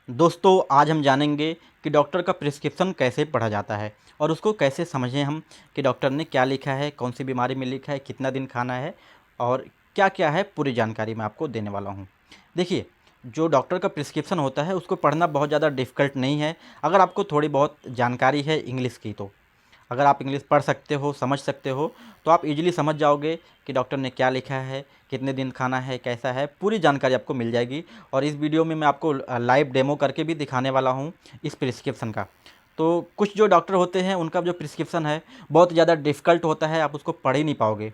दोस्तों आज हम जानेंगे कि डॉक्टर का प्रिस्क्रिप्शन कैसे पढ़ा जाता है और उसको कैसे समझें हम कि डॉक्टर ने क्या लिखा है, कौन सी बीमारी में लिखा है, कितना दिन खाना है और क्या क्या है, पूरी जानकारी मैं आपको देने वाला हूँ। देखिए, जो डॉक्टर का प्रिस्क्रिप्शन होता है उसको पढ़ना बहुत ज़्यादा डिफ़िकल्ट नहीं है, अगर आपको थोड़ी बहुत जानकारी है इंग्लिश की तो। अगर आप इंग्लिश पढ़ सकते हो, समझ सकते हो, तो आप इजीली समझ जाओगे कि डॉक्टर ने क्या लिखा है, कितने दिन खाना है, कैसा है, पूरी जानकारी आपको मिल जाएगी। और इस वीडियो में मैं आपको लाइव डेमो करके भी दिखाने वाला हूँ इस प्रिस्क्रिप्शन का। तो कुछ जो डॉक्टर होते हैं उनका जो प्रिस्क्रिप्शन है बहुत ज़्यादा डिफ़िकल्ट होता है, आप उसको पढ़ ही नहीं पाओगे,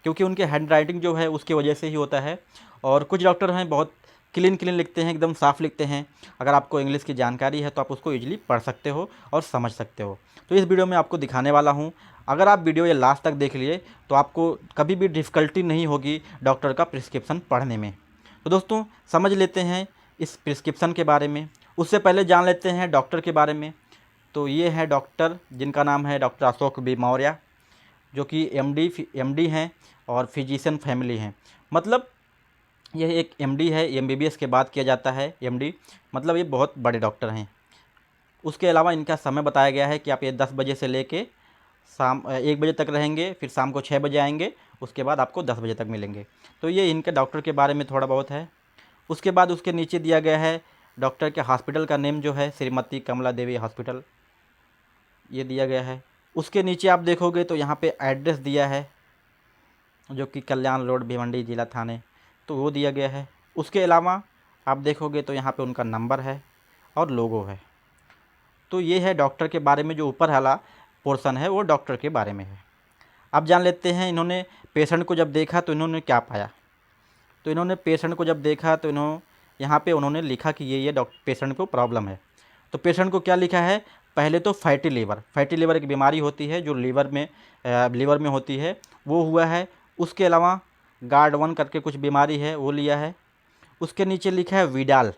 क्योंकि उनके हैंड राइटिंग जो है उसकी वजह से ही होता है। और कुछ डॉक्टर हैं बहुत क्लीन क्लीन लिखते हैं, एकदम साफ़ लिखते हैं। अगर आपको इंग्लिश की जानकारी है तो आप उसको ईज़िली पढ़ सकते हो और समझ सकते हो। तो इस वीडियो में आपको दिखाने वाला हूँ। अगर आप वीडियो ये लास्ट तक देख लिए तो आपको कभी भी डिफ़िकल्टी नहीं होगी डॉक्टर का प्रिस्क्रिप्शन पढ़ने में। तो दोस्तों समझ लेते हैं इस प्रिस्क्रिप्शन के बारे में। उससे पहले जान लेते हैं डॉक्टर के बारे में। तो ये है डॉक्टर जिनका नाम है डॉक्टर अशोक बी मौर्य, जो कि एमडी हैं और फिजिशियन फैमिली हैं। मतलब यह एक एमडी है, एमबीबीएस के बाद किया जाता है एमडी, मतलब ये बहुत बड़े डॉक्टर हैं। उसके अलावा इनका समय बताया गया है कि आप ये 10 बजे से लेके शाम 1 बजे तक रहेंगे, फिर शाम को 6 बजे आएंगे, उसके बाद आपको 10 बजे तक मिलेंगे। तो ये इनके डॉक्टर के बारे में थोड़ा बहुत है। उसके बाद उसके नीचे दिया गया है डॉक्टर के हॉस्पिटल का नेम, जो है श्रीमती कमला देवी हॉस्पिटल, ये दिया गया है। उसके नीचे आप देखोगे तो यहाँ पे एड्रेस दिया है, जो कि कल्याण रोड, भिवंडी जिला थाने, तो वो दिया गया है। उसके अलावा आप देखोगे तो यहाँ पे उनका नंबर है और लोगो है। तो ये है डॉक्टर के बारे में, जो ऊपर वाला पोर्शन है वो डॉक्टर के बारे में है। अब जान लेते हैं इन्होंने पेशेंट को जब देखा तो इन्होंने क्या पाया। तो इन्होंने पेशेंट को जब देखा तो यहाँ पे उन्होंने लिखा कि ये पेशेंट को प्रॉब्लम है। तो पेशेंट को क्या लिखा है, पहले तो फैटी लीवर एक बीमारी होती है जो लीवर में होती है, वो हुआ है। उसके अलावा गार्ड 1 करके कुछ बीमारी है, वो लिया है। उसके नीचे लिखा है विडाल।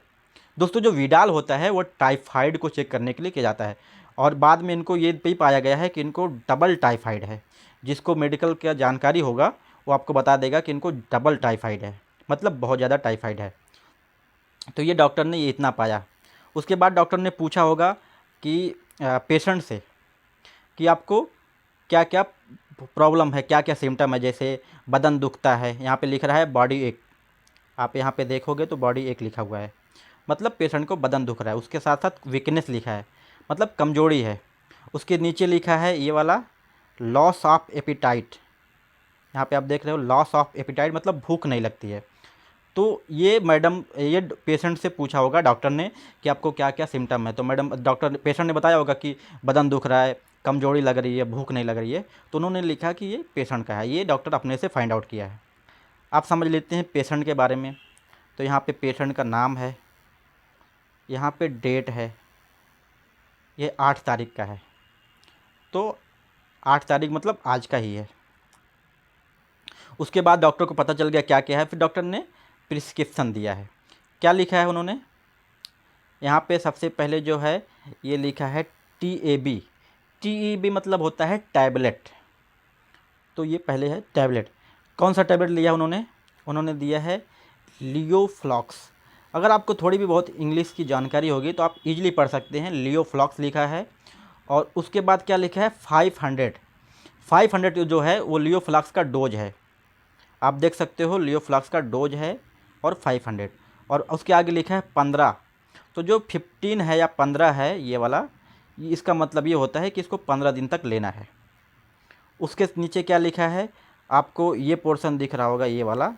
दोस्तों जो विडाल होता है वो टाइफाइड को चेक करने के लिए किया जाता है, और बाद में इनको ये भी पाया गया है कि इनको डबल टाइफाइड है। जिसको मेडिकल का जानकारी होगा वो आपको बता देगा कि इनको डबल टाइफाइड है, मतलब बहुत ज़्यादा टाइफाइड है। तो ये डॉक्टर ने ये इतना पाया। उसके बाद डॉक्टर ने पूछा होगा कि पेशेंट से कि आपको क्या क्या प्रॉब्लम है, क्या क्या सिम्टम है। जैसे बदन दुखता है, यहाँ पे लिख रहा है बॉडी एक, आप यहाँ पे देखोगे तो बॉडी एक लिखा हुआ है, मतलब पेशेंट को बदन दुख रहा है। उसके साथ साथ वीकनेस लिखा है, मतलब कमजोरी है। उसके नीचे लिखा है ये वाला लॉस ऑफ एपिटाइट, यहाँ पे आप देख रहे हो लॉस ऑफ एपिटाइट, मतलब भूख नहीं लगती है। तो ये पेशेंट से पूछा होगा डॉक्टर ने कि आपको क्या क्या सिम्टम है। तो पेशेंट ने बताया होगा कि बदन दुख रहा है, कमजोरी लग रही है, भूख नहीं लग रही है। तो उन्होंने लिखा कि ये पेशेंट का है, ये डॉक्टर अपने से फाइंड आउट किया है। आप समझ लेते हैं पेशेंट के बारे में। तो यहाँ पे पेशेंट का नाम है, यहाँ पे डेट है, ये 8 तारीख का है। तो 8 तारीख मतलब आज का ही है। उसके बाद डॉक्टर को पता चल गया क्या क्या है, फिर डॉक्टर ने प्रिस्क्रिप्शन दिया है। क्या लिखा है उन्होंने, यहाँ पे सबसे पहले जो है ये लिखा है TAB। TEB मतलब होता है टैबलेट। तो ये पहले है टैबलेट। कौन सा टैबलेट लिया उन्होंने, उन्होंने दिया है लियोफ्लॉक्स। अगर आपको थोड़ी भी बहुत इंग्लिश की जानकारी होगी तो आप इजीली पढ़ सकते हैं, लियोफ्लॉक्स लिखा है। और उसके बाद क्या लिखा है 500 जो है वो लियोफ्लॉक्स का डोज है। आप देख सकते हो लियोफ्लॉक्स का डोज है और 500। और उसके आगे लिखा है 15। तो जो 15 है या 15 है ये वाला, इसका मतलब ये होता है कि इसको 15 दिन तक लेना है। उसके नीचे क्या लिखा है, आपको ये पोर्शन दिख रहा होगा, ये वाला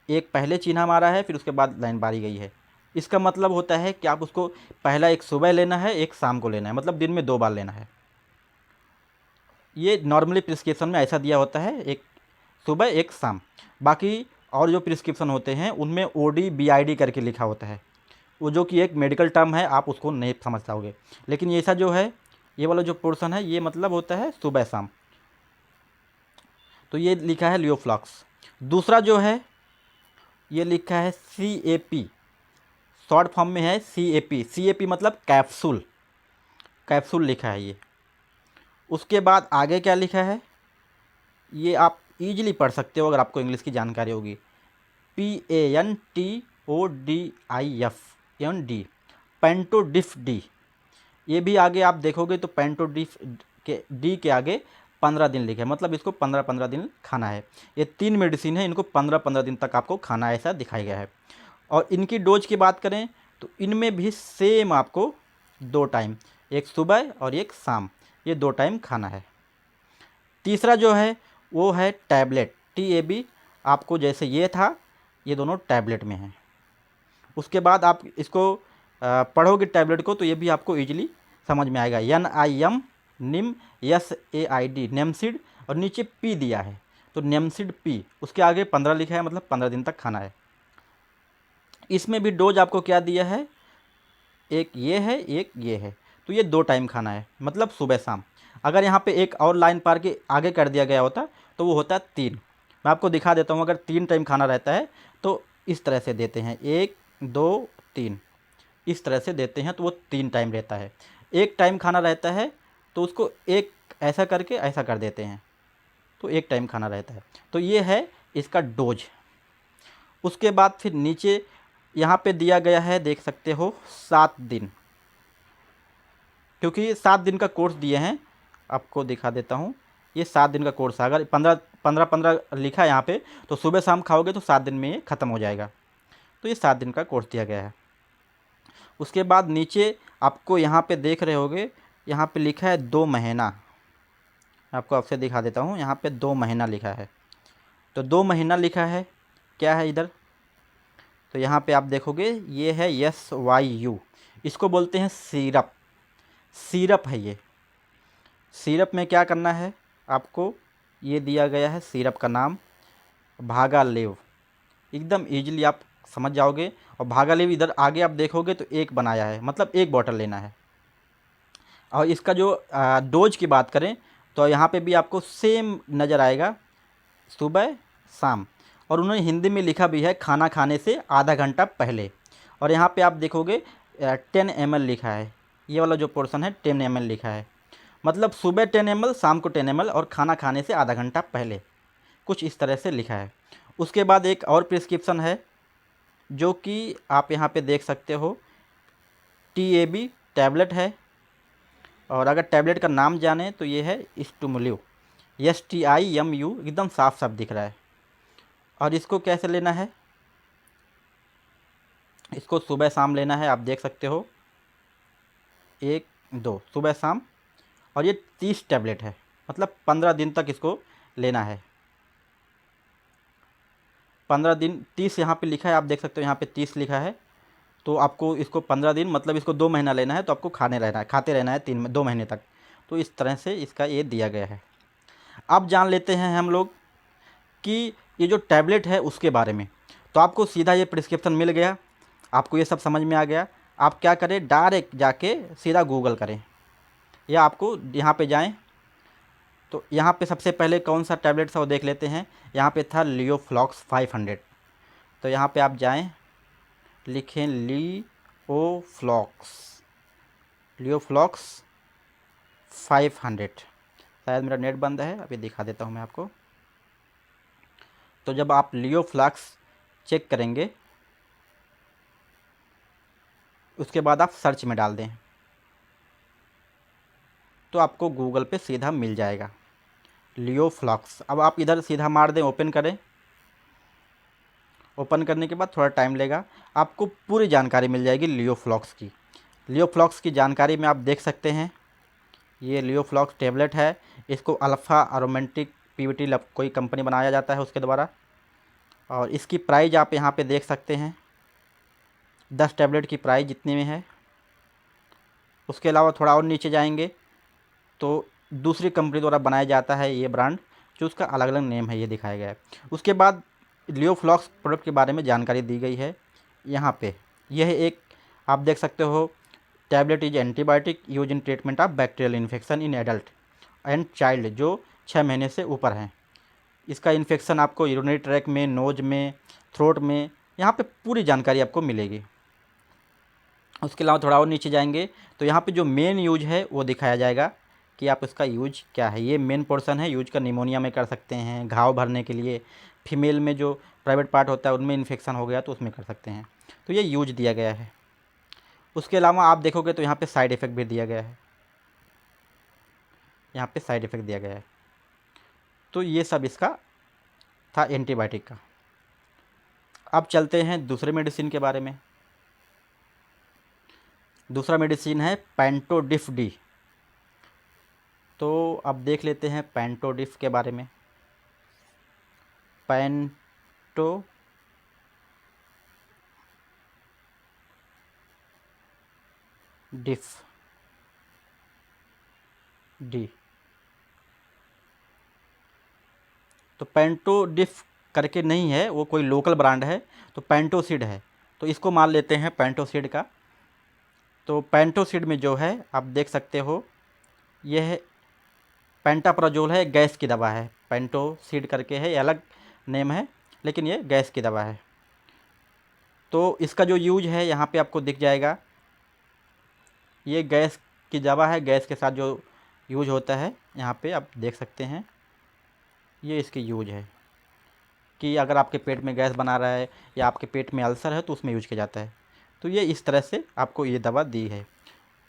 एक पहले चिन्ह मारा है, फिर उसके बाद लाइन बारी गई है। इसका मतलब होता है कि आप उसको पहला एक सुबह लेना है, एक शाम को लेना है, मतलब दिन में 2 बार लेना है। ये नॉर्मली प्रिस्क्रिप्शन में ऐसा दिया होता है, एक सुबह एक शाम। बाकी और जो प्रिस्क्रिप्शन होते हैं उनमें OD BID करके लिखा होता है, वो जो कि एक मेडिकल टर्म है, आप उसको नहीं समझ पाओगे। लेकिन ये ऐसा जो है, ये वाला जो पोर्शन है ये मतलब होता है सुबह शाम। तो ये लिखा है लियोफ्लॉक्स। दूसरा जो है ये लिखा है CAP, शॉर्ट फॉर्म में है CAP मतलब कैप्सूल, कैप्सूल लिखा है ये। उसके बाद आगे क्या लिखा है ये आप इजीली पढ़ सकते हो अगर आपको इंग्लिश की जानकारी होगी। PANTODIFND, पेंटोडिफ डी, ये भी आगे आप देखोगे तो पेंटोडिफ के डी के आगे 15 दिन लिखे हैं, मतलब इसको 15-15 दिन खाना है। ये 3 मेडिसिन है, इनको 15-15 दिन तक आपको खाना है, ऐसा दिखाया गया है। और इनकी डोज की बात करें तो इनमें भी सेम आपको 2 टाइम, एक सुबह और एक शाम, ये 2 टाइम खाना है। तीसरा जो है वो है टैबलेट, TAB, आपको जैसे ये था, ये दोनों टैबलेट में हैं। उसके बाद आप इसको पढ़ोगे टैबलेट को तो ये भी आपको ईजिली समझ में आएगा। NIM, निम, SAID, नेमसिड, और नीचे P दिया है तो नेमसिड P, उसके आगे 15 लिखा है, मतलब 15 दिन तक खाना है। इसमें भी डोज आपको क्या दिया है, एक ये है, एक ये है, तो ये 2 टाइम खाना है, मतलब सुबह शाम। अगर यहाँ पे एक और लाइन पार के आगे कर दिया गया होता तो वो होता 3। मैं आपको दिखा देता हूँ, अगर 3 टाइम खाना रहता है तो इस तरह से देते हैं, 1 2 3, इस तरह से देते हैं तो वो 3 टाइम रहता है। एक टाइम खाना रहता है तो उसको एक ऐसा करके ऐसा कर देते हैं, तो 1 टाइम खाना रहता है। तो ये है इसका डोज। उसके बाद फिर नीचे यहाँ पे दिया गया है, देख सकते हो, 7 दिन, क्योंकि 7 दिन का कोर्स दिए हैं। आपको दिखा देता हूँ, ये 7 दिन का कोर्स है। अगर 15 लिखा है यहाँ पे तो सुबह शाम खाओगे तो 7 दिन में ये ख़त्म हो जाएगा, तो ये 7 दिन का कोर्स दिया गया है। उसके बाद नीचे आपको यहाँ पे देख रहे होगे, यहाँ पे लिखा है 2 महीना। आपको आपसे दिखा देता हूँ, यहाँ पे 2 महीना लिखा है, तो 2 महीना लिखा है, क्या है इधर, तो यहाँ पे आप देखोगे ये है SYU, इसको बोलते हैं सिरप। सिरप है ये। सिरप में क्या करना है आपको, ये दिया गया है सिरप का नाम भागालेव, एकदम ईजिली आप समझ जाओगे। और भागालेव इधर आगे आप देखोगे तो एक बनाया है, मतलब एक बॉटल लेना है। और इसका जो डोज की बात करें तो यहाँ पे भी आपको सेम नज़र आएगा, सुबह शाम। और उन्होंने हिंदी में लिखा भी है खाना खाने से आधा घंटा पहले। और यहाँ पे आप देखोगे 10 ml लिखा है, ये वाला जो पोर्शन है 10 ml लिखा है, मतलब सुबह 10 ml, शाम को 10 ml, और खाना खाने से आधा घंटा पहले, कुछ इस तरह से लिखा है। उसके बाद एक और प्रिस्क्रिप्शन है जो कि आप यहाँ पे देख सकते हो, TAB टैबलेट है। और अगर टैबलेट का नाम जाने तो ये है स्टुमुल्यू, STIMU, एकदम साफ साफ दिख रहा है। और इसको कैसे लेना है, इसको सुबह शाम लेना है, आप देख सकते हो, 1 2 सुबह शाम। और ये 30 टैबलेट है, मतलब 15 दिन तक इसको लेना है। 15 दिन, 30 यहाँ पे लिखा है, आप देख सकते हो यहाँ पे 30 लिखा है, तो आपको इसको 15 दिन, मतलब इसको 2 महीना लेना है, तो आपको खाते रहना है 2 महीने तक। तो इस तरह से इसका ये दिया गया है। अब जान लेते हैं हम लोग कि ये जो टैबलेट है उसके बारे में। तो आपको सीधा ये प्रिस्क्रिप्शन मिल गया, आपको ये सब समझ में आ गया। आप क्या करें, डायरेक्ट जाके सीधा गूगल करें, या आपको यहाँ पे जाएं तो यहाँ पे सबसे पहले कौन सा टैबलेट था वो देख लेते हैं। यहाँ पे था लियोफ्लॉक्स 500, तो यहाँ पे आप जाएं, लिखें लियोफ्लॉक्स 500। शायद मेरा नेट बंद है, अभी दिखा देता हूँ मैं आपको। तो जब आप लियोफ्लॉक्स चेक करेंगे उसके बाद आप सर्च में डाल दें तो आपको गूगल पे सीधा मिल जाएगा लियोफ्लॉक्स। अब आप इधर सीधा मार दें, ओपन करें। ओपन करने के बाद थोड़ा टाइम लेगा, आपको पूरी जानकारी मिल जाएगी लियोफ्लॉक्स की। लियोफ्लॉक्स की जानकारी में आप देख सकते हैं, ये लियोफ्लॉक्स टैबलेट है, इसको अल्फ़ा अरोमेटिक PVT कोई कंपनी बनाया जाता है उसके द्वारा। और इसकी प्राइस आप यहाँ पे देख सकते हैं, 10 टैबलेट की प्राइस जितने में है। उसके अलावा थोड़ा और नीचे जाएंगे तो दूसरी कंपनी द्वारा बनाया जाता है ये ब्रांड, जो उसका अलग अलग नेम है, ये दिखाया गया है। उसके बाद लियोफ्लॉक्स प्रोडक्ट के बारे में जानकारी दी गई है यहाँ पे। यह एक आप देख सकते हो, tablet is antibiotic use in treatment of bacterial infection in adult and child जो 6 महीने से ऊपर हैं। इसका इन्फेक्शन आपको यूरिनरी ट्रैक में, नोज में, थ्रोट में, यहाँ पे पूरी जानकारी आपको मिलेगी। उसके अलावा थोड़ा और नीचे जाएंगे तो यहाँ पे जो मेन यूज है वो दिखाया जाएगा कि आप इसका यूज क्या है। ये मेन पोर्शन है, यूज का निमोनिया में कर सकते हैं, घाव भरने के लिए, फीमेल में जो प्राइवेट पार्ट होता है उनमें इन्फेक्शन हो गया तो उसमें कर सकते हैं। तो ये यूज दिया गया है। उसके अलावा आप देखोगे तो यहाँ पे साइड इफ़ेक्ट भी दिया गया है, यहाँ पे साइड इफ़ेक्ट दिया गया है। तो ये सब इसका था एंटीबायोटिक का। अब चलते हैं दूसरे मेडिसिन के बारे में। दूसरा मेडिसिन है पेंटोडिफ डी। तो अब देख लेते हैं पेंटोडिफ के बारे में। पेंटो डिफ डी। तो पेंटोडिफ करके नहीं है, वो कोई लोकल ब्रांड है, तो पेंटोसिड है, तो इसको मान लेते हैं पेंटोसिड का। तो पेंटोसिड में जो है आप देख सकते हो, यह पेंटाप्राजोल है, गैस की दवा है। पेंटोसिड करके है, ये अलग नेम है, लेकिन ये गैस की दवा है। तो इसका जो यूज है यहाँ पे आपको दिख जाएगा, ये गैस की दवा है, गैस के साथ जो यूज होता है यहाँ पे आप देख सकते हैं, ये इसकी यूज है कि अगर आपके पेट में गैस बना रहा है या आपके पेट में अल्सर है तो उसमें यूज किया जाता है। तो ये इस तरह से आपको ये दवा दी है।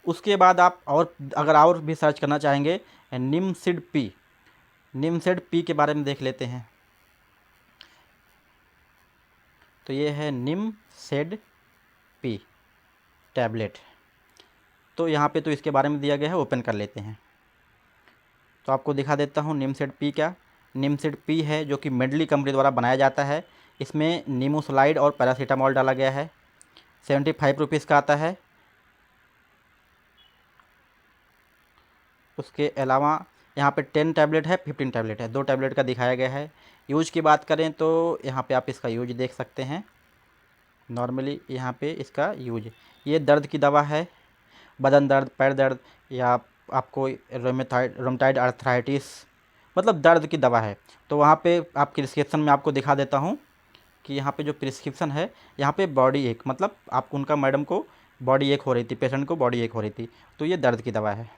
उसके बाद आप और अगर और भी सर्च करना चाहेंगे, निमसिड पी, निमसिड पी के बारे में देख लेते हैं। तो ये है निमसिड पी टैबलेट। तो यहाँ पे तो इसके बारे में दिया गया है, ओपन कर लेते हैं। तो आपको दिखा देता हूँ निमसिड पी क्या। निमसिड पी है जो कि मेडली कंपनी द्वारा बनाया जाता है। इसमें नीमोसलाइड और पैरासीटामोल डाला गया है। 75 रुपीज़ का आता है। उसके अलावा यहाँ पे 10 टैबलेट है, 15 टैबलेट है, 2 टैबलेट का दिखाया गया है। यूज की बात करें तो यहाँ पे आप इसका यूज देख सकते हैं। नॉर्मली यहाँ पे इसका यूज, ये दर्द की दवा है, बदन दर्द, पैर दर्द, या आपको रोमेटाइड आर्थराइटिस, मतलब दर्द की दवा है। तो वहाँ पे आप प्रिस्क्रिप्शन में आपको दिखा देता हूँ कि यहाँ पे जो प्रिस्क्रिप्शन है, यहाँ पे बॉडी एक, मतलब आप उनका मैडम को बॉडी एक हो रही थी, पेशेंट को बॉडी एक हो रही थी, तो ये दर्द की दवा है।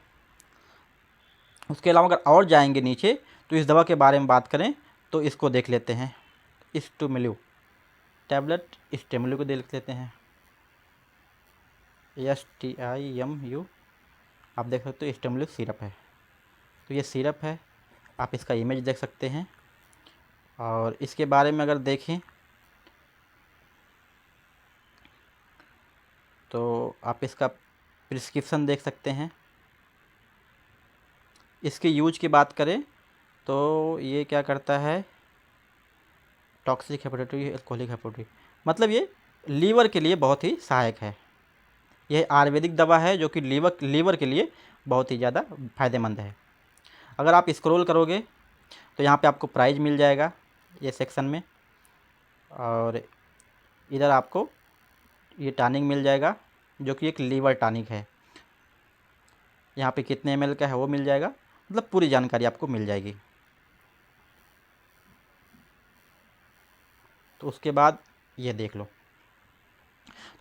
उसके अलावा अगर और जाएंगे नीचे तो इस दवा के बारे में बात करें तो इसको देख लेते हैं, स्टेमिलू टैबलेट, स्टेमिलू को देख लेते हैं, STIMU। आप देख सकते हो स्टेमिलू सिरप है। तो ये सिरप है, आप इसका इमेज देख सकते हैं। और इसके बारे में अगर देखें तो आप इसका प्रिस्क्रिप्शन देख सकते हैं। इसके यूज की बात करें तो ये क्या करता है, टॉक्सिक हेपेटाइटिस, एल्कोहलिक हेपेटाइटिस, मतलब ये लीवर के लिए बहुत ही सहायक है। यह आयुर्वेदिक दवा है जो कि लीवर के लिए बहुत ही ज़्यादा फ़ायदेमंद है। अगर आप स्क्रॉल करोगे तो यहाँ पे आपको प्राइस मिल जाएगा ये सेक्शन में, और इधर आपको ये टॉनिक मिल जाएगा जो कि एक लीवर टॉनिक है। यहाँ पे कितने ml का है वो मिल जाएगा, मतलब पूरी जानकारी आपको मिल जाएगी। तो उसके बाद ये देख लो।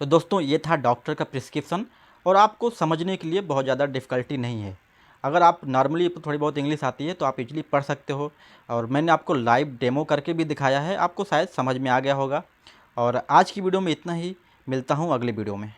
तो दोस्तों ये था डॉक्टर का प्रिस्क्रिप्शन, और आपको समझने के लिए बहुत ज़्यादा डिफ़िकल्टी नहीं है। अगर आप नॉर्मली थोड़ी बहुत इंग्लिश आती है तो आप इजीली पढ़ सकते हो, और मैंने आपको लाइव डेमो करके भी दिखाया है, आपको शायद समझ में आ गया होगा। और आज की वीडियो में इतना ही, मिलता हूँ अगली वीडियो में।